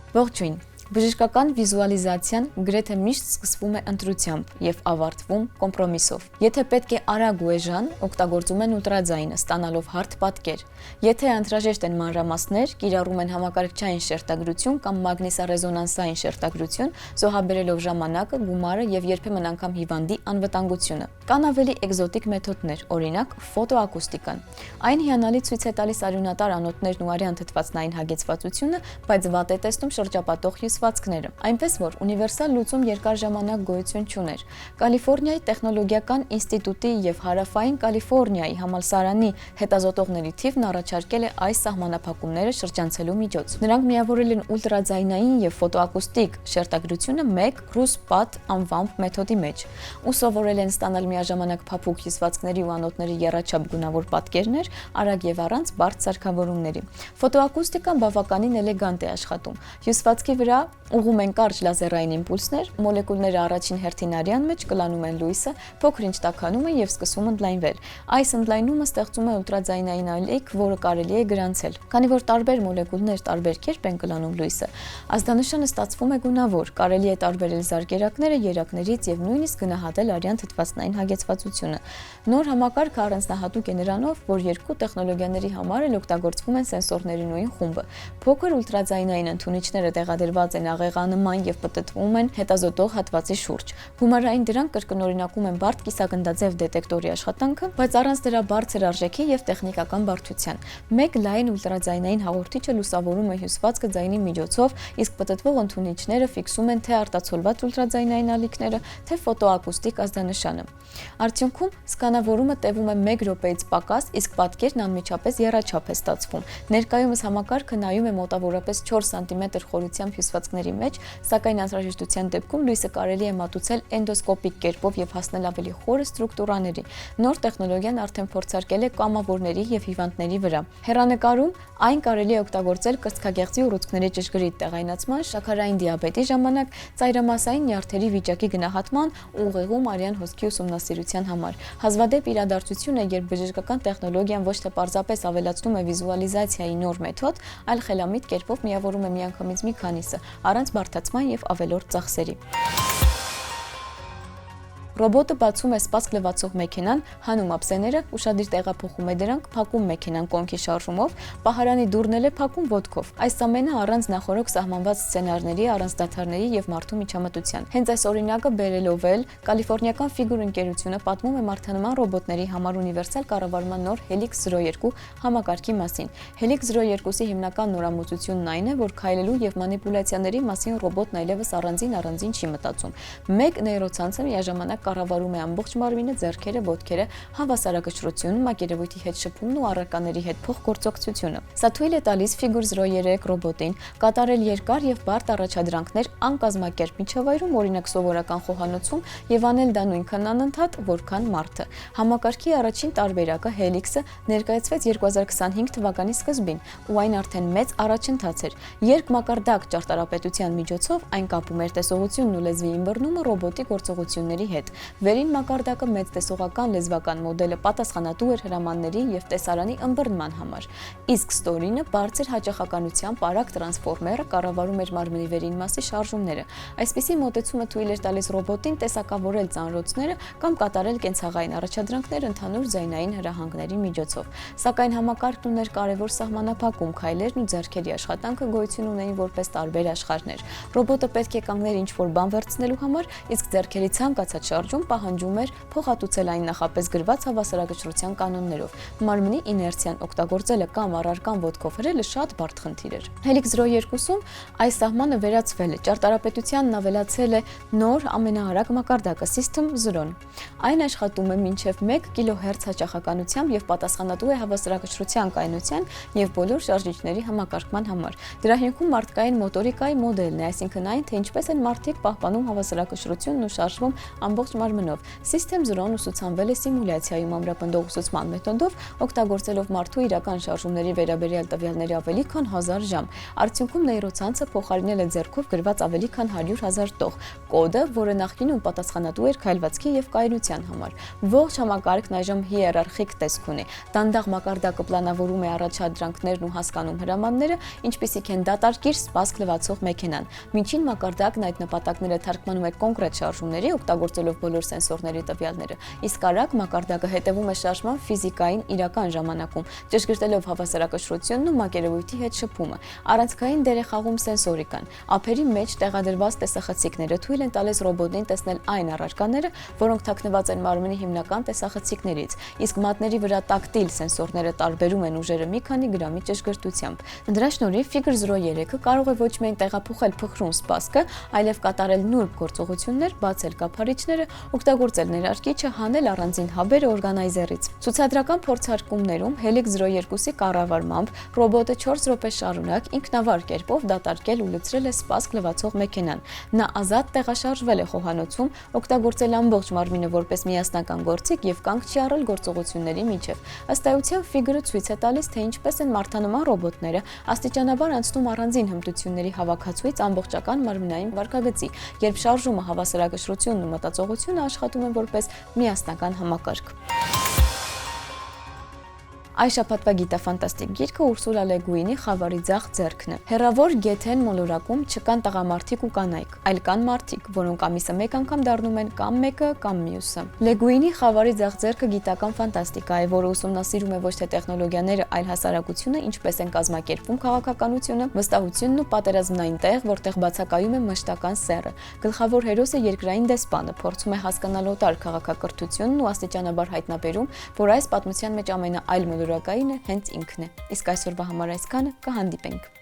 Ողջույն։ Բժշկական վիզուալիզացիան գրեթե միշտ սկսվում է ընտրությամբ եւ ավարտվում կոմպրոմիսով։ Եթե պետք է արագ ու էժան, օգտագործում են ուլտրաձայնը, ստանալով հարթ պատկեր։ Եթե անհրաժեշտ են մանրամասներ, կիրառում են համակարգչային շերտագրություն կամ մագնիսառեզոնանսային շերտագրություն, զոհաբերելով ժամանակը, գումարը եւ երբեմն անգամ հիվանդի անվտանգությունը։ Կան ավելի էկզոտիկ մեթոդներ, օրինակ ֆոտոակուստիկան։ Այն հիանալի ցույց է տալիս արյունատար անոթներն ու արյան թթվածնային հագեցվածությունը, բայց վատ է տեսնում շրջապատող հյուսվածքները, այնպես որ ունիվերսալ լուծում երկար ժամանակ գոյություն չուներ։ Կալիֆոռնիայի տեխնոլոգիական ինստիտուտի եւ Հարավային Կալիֆոռնիայի համալսարանի հետազոտողների թիվն առաջարկել է այս սահմանափակումները շրջանցելու միջոց։ Նրանք միավորել են ուլտրաձայնային եւ ֆոտոակուստիկ շերտագրությունը մեկ RUSPAT անվամբ մեթոդի մեջ ու սովորել են ստանալ միաժամանակ փափուկ հյուսվածքների ու անոթների եռաչափ գունավոր պատկերներ, արագ եւ առանց բարդ սարքավորումների։ Ֆոտոակուստիկան բավականին էլեգանտ է աշխատում։ Հյուսվածքի վրա ուղղում են կարճ լազերային իմպուլսներ, մոլեկուլները առաջին հերթին արյան մեջ կլանում են լույսը, փոքր-ինչ տաքանում են եւ սկսում ընդլայնվել։ Այս ընդլայնումը ստեղծում է ուլտրաձայնային ալիք, որը կարելի է գրանցել։ Քանի որ տարբեր մոլեկուլներ տարբեր կերպ են կլանում լույսը, ազդանշանը ստացվում է գունավոր, կարելի է տարբերել զարկերակները երակներից եւ նույնիսկ գնահատել արյան թթվածնային հագեցվածությունը։ Նոր համակարգը առանձնահատուկ է նրանով, որ երկու տեխնոլոգիաների համար էլ օգտագործվում են սենսորների նույն խումբը։ Փոքր ուլտրաձայնային ընդունիչները տեղադրված են աղեղանման եւ պտտվում են հետազոտող հատվածի շուրջ։ Գումարային դրանք կրկնօրինակում են բարդ կիսագնդաձև դետեկտորի աշխատանքը, բայց առանց դրա բարձր արժեքի եւ տեխնիկական բարդության։ Մեկ լայն ուլտրաձայնային հաղորդիչը լուսավորում է հյուսվածքը ձայնի միջոցով, իսկ պտտվող ընդունիչները ֆիքսում են թե արտացոլված ուլտրաձայնային ալիքները, թե ֆոտոակուստիկ ազդանշանը։ Արդյունքում սկանավորումը տևում է 1 րոպեից պակաս, իսկ պատկերն անմիջապես եռաչափ է ստացվում։ Ներկայումս համակարգը նայում է մոտավորապես 4 սանտիմետր խորությամբ հյուսվածքների մեջ, սակայն անհրաժեշտության դեպքում լույսը կարելի է մատուցել էնդոսկոպիկ կերպով եւ հասնել ավելի խորը ստրուկտուրաների։ Նոր տեխնոլոգիան արդեն փորձարկել է կամավորների եւ հիվանդների վրա։ Հեռանկարում այն կարելի է օգտագործել կրծքագեղձի ուռուցքների ճշգրիտ տեղայնացման, շաքարային դիաբետի ժամանակ, ծայրամասային նյարդերի վիճակի գնահատման ու ուղեղում արյան հոսքի ուսումնասիրության համար։ Հազվադեպ իրադարձություն է, երբ բժշկական տեխնոլոգիան ոչ թե պարզապես ավելացնում է վիզուալիզացիայի նոր մեթոդ, այլ խելամիտ կերպով միավորում է միանգամից մի քանիսը, առանց բարդացման եւ ավելորդ ծախսերի։ Ռոբոտը բացում է սպասք լվացող մեքենան, հանում ափսեները, ուշադիր տեղափոխում է դրանք, փակում մեքենան կոնքի շարժումով, պահարանի դուռն էլ է փակում ոտքով։ Այս ամենը առանց նախօրոք սահմանված սցենարների, առանց դադարների եւ մարդու միջամտության։ Հենց այս օրինակը բերելով էլ կալիֆոռնիական Figure ընկերությունը պատմում է մարդանման ռոբոտների համար ունիվերսալ կառավարման նոր Helix 02 համակարգի մասին։ Helix 02-ի հիմնական նորամուծությունն այն է, որ քայլելու եւ մանիպուլյացիաների մասին ռոբոտն այլևս առանձին չի մտածում։ Մեկ նեյրոցանցը միաժամանակ կառավարում է ամբողջ մարմինը, ձեռքերը, ոտքերը, հավասարակշռությունը, մակերևույթի հետ շփումն ու առարկաների հետ փոխգործակցությունը։ Սա թույլ է տալիս Figure 03 ռոբոտին կատարել երկար եւ բարդ առաջադրանքներ անկազմակերպ միջավայրում, օրինակ սովորական խոհանոցում, եւ անել դա նույնքան անընդհատ, որքան մարդը։ Համակարգի առաջին տարբերակը Helix-ը ներկայացվեց 2025 թվականի սկզբին, ու այն արդեն մեծ առաջընթաց էր։ Երկմակարդակ ճարտարապետության միջոցով այն կապում էր տեսողությունն ու լեզվի ըմբռնումը ռոբոտի գործողությունների հետ։ Վերին մակարդակը մեծ տեսողական լեզվական մոդելը պատասխանատու էր հրամանների եւ տեսարանի ըմբռնման համար, իսկ ստորինը բարձր հաճախականությամբ արագ տրանսֆորմերը կառավարում էր մարմնի վերին մասի շարժումները։ Այսպիսի մոտեցումը թույլ էր տալիս ռոբոտին տեսակավորել ծանրոցները կամ կատարել կենցաղային առաջադրանքներ ընդհանուր ձայնային հրահանգների միջոցով։ Սակայն համակարգն ուներ կարևոր սահմանափակում, քայլերն ու ձեռքերի աշխատանքը գոյություն ունեին որպես տարբեր աշխարհներ։ Ռոբոտը պետք է կանգներ ինչ-որ բան վերցնելու համար, իսկ ձեռքերի ցանկացած շարժում պահանջում էր փոխհատուցել այն նախապես գրված հավասարակշռության կանոններով։ Մարմնի իներցիան օգտագործելը կամ առարկան ոտքով հրելը շատ բարդ խնդիր էր։ Helix 02-ում այս սահմանը վերացվել է, ճարտարապետությանն ավելացել է նոր ամենաարագ մակարդակը System 0-ն։ Այն աշխատում է մինչև 1 կիլոհերց հաճախականությամբ եւ պատասխանատու է հավասարակշռության կայունության եւ բոլոր շարժիչների համակարգման համար։ Դրա հիմքում մարդկային մոտորիկայի մոդելն է, այսինքն այն, թե ինչպես են մարդիկ պահպանում հավասարակշռությունն ու շարժվում ամբողջ ամբողջ մարմնով։ System Zero-ն ուսուցանվել է սիմուլյացիայում ամրապնդող ուսուցման մեթոդով, օգտագործելով մարդու իրական շարժումների վերաբերյալ տվյալների ավելի քան 1000 ժամ։ Արդյունքում նեյրոցանցը փոխարինել է ձեռքով գրված ավելի քան 100,000 տող կոդը, որը նախկինում պատասխանատու էր քայլվածքի եւ կայունության համար։ Ողջ համակարգն այժմ հիերարխիկ տեսք ունի։ Դանդաղ մակարդակը պլանավորում է առաջադրանքներն ու հասկանում հրամանները, ինչպիսիք են դատարկիր, սպասք լվացող մեքենան։ Միջին մակարդակն այդ նպատակները թարգմանում է կոնկրետ շարժումների, օգտագործելով բոլոր սենսորների տվյալները, իսկ արագ մակարդակը հետևում է շարժման ֆիզիկային իրական ժամանակում, ճշգրտելով հավասարակշռությունն ու մակերևույթի հետ շփումը։ Առանցքային դեր է խաղում սենսորիկան։ Ափերի մեջ տեղադրված տեսախցիկները թույլ են տալիս ռոբոտին տեսնել այն առարկաները, որոնք թաքնված են մարմնի հիմնական տեսախցիկներից, իսկ մատների վրա տակտիլ սենսորները տարբերում են ուժերը մի քանի գրամի ճշգրտությամբ։ Դրա շնորհիվ Figure Zero 3-ը կարող է ոչ միայն տեղափոխել փխրուն սպասքը, այլև կատարել նուրբ գործողություններ, բացել կափարիչները, օգտագործել ներարկիչը, հանել առանձին հաբերը օրգանայզերից։ Ցուցադրական փորձարկումներում Helix 02-ի կառավարմամբ ռոբոտը 4 րոպե շարունակ ինքնավար կերպով դատարկել ու լցրել է սպասք լվացող մեքենան։ Նա ազատ տեղաշարժվել է խոհանոցում, օգտագործել ամբողջ մարմինը որպես միասնական գործիք եւ կանգ չի առել գործողությունների միջև։ Ըստ էության Figure-ը ցույց է տալիս, թե ինչպես են մարդանման ռոբոտները աստիճանաբար անցնում առանձին հմտությունների հավաքածուից ամբողջական մարմնային վարքագծի, երբ շարժումը, հավասարակշռությունն ու մտածողությունը աշխատում են որպես միասնական համակարգ։ Այս շաբաթվա գիտաֆանտաստիկ գիրքը Ուրսուլա Լե Գուինի Խավարի ձախ ձեռքն է։ Հեռավոր Գեթեն մոլորակում չկան տղամարդիկ ու կանայք, այլ կան մարդիկ, որոնք ամիսը մեկ անգամ դառնում են կամ մեկը, կամ մյուսը։ Լե Գուինի Խավարի ձախ ձեռքը գիտական ֆանտաստիկա է, որը ուսումնասիրում է ոչ թե տեխնոլոգիաները, այլ հասարակությունը, ինչպես են կազմակերպվում քաղաքականությունը, վստահությունն ու պատերազմն այնտեղ, որտեղ բացակայում է մշտական սեռը։ Գլխավոր հերոսը երկրային դեսպանը փորձում է հասկանալ օտար քաղաքակրթությունն ու աստիճանաբար հայտնաբերում, որ այս պատմության մեջ ամենաայլ մոլորակայինը հենց ինքն է։ Իսկ այսօրվա համար այսքանը, կհանդիպենք։